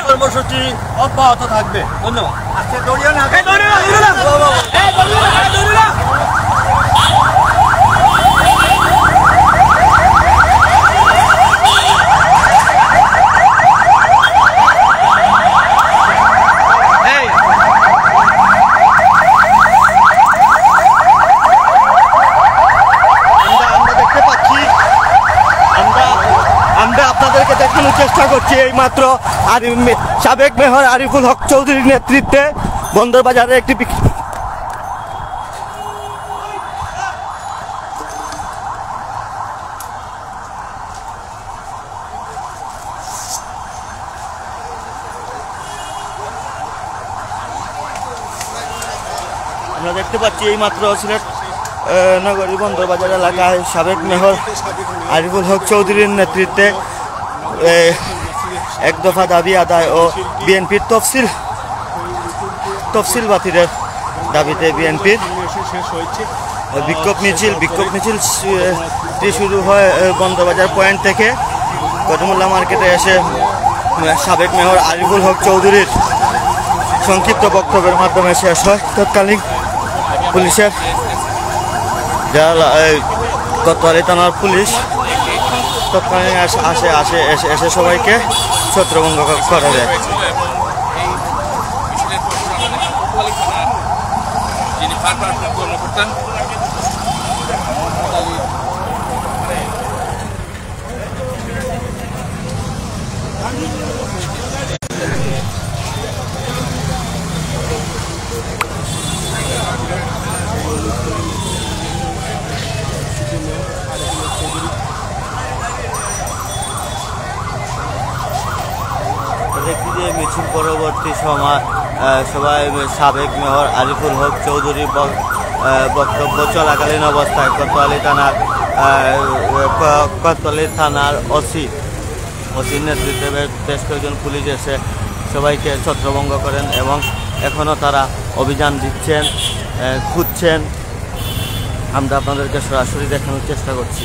কর্মসূচি অব্যাহত থাকবে। ধন্যবাদ। আজকে দলীয় না আপনাদেরকে দেখানোর চেষ্টা করছি এই মাত্র সাবেক মেয়র আরিফুল হক চৌধুরীর নেতৃত্বে বন্দরবাজারে একটি আমরা দেখতে পাচ্ছি এই মাত্র সিলেট নগরী বন্দরবাজার এলাকায় সাবেক মেয়র আরিফুল হক চৌধুরীর নেতৃত্বে এক দফা দাবি আদায় ও বিএনপির তফসিল বাতিলের দাবিতে বিএনপির বিক্ষোভ মিছিলটি শুরু হয় বন্দরবাজার পয়েন্ট থেকে কদমুল্লাহ মার্কেটে এসে সাবেক মেয়র আরিফুল হক চৌধুরীর সংক্ষিপ্ত বক্তব্যের মাধ্যমে শেষ হয়। তৎকালীন পুলিশের যারা কোতোয়ালি থানার পুলিশ তৎকালীন এসে সবাইকে ছত্রভঙ্গ করা যায়। মিছিল পরবর্তী সময় সবাই সাবেক মেয়র আরিফুল হক চৌধুরী বক্তব্য চলাকালীন অবস্থায় কোতোয়ালি থানার ওসির নেতৃত্বে বেশ কয়েকজন পুলিশ এসে সবাইকে ছত্রভঙ্গ করেন এবং এখনও তারা অভিযান দিচ্ছেন, খুঁজছেন। আমরা আপনাদেরকে সরাসরি দেখানোর চেষ্টা করছি।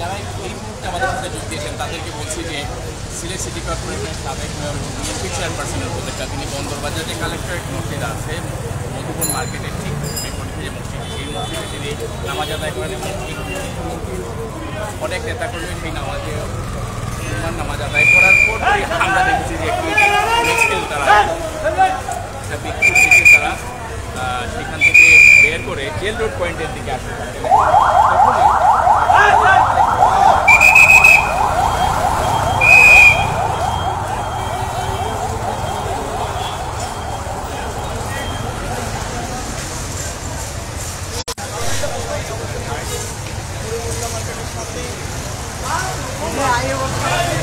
যারা এই মুহূর্তে আমাদের সাথে যোগ দিয়েছেন তাদেরকে বলছি যে সিলেট সিটি কর্পোরেশনের সাবেক বিএনপি চেয়ারপারসনের উপদেষ্টা তিনি বন্দরবাজার যে কালেক্টরেট মসজিদ আছে মধুবন মার্কেটের ঠিক বিপরীতে যে মসজিদ সেই মসজিদে তিনি নামাজ আদায় করেন এবং অনেক নেতাকর্মী সেই নামাজ আদায় করার পর আমরা দেখছি যে একটি মিছিল তারা একটা বিক্ষোভ মিছিল তারা সেখান থেকে বের করে জেল রোড পয়েন্টের দিকে আসতে পারে তখনই Ayo,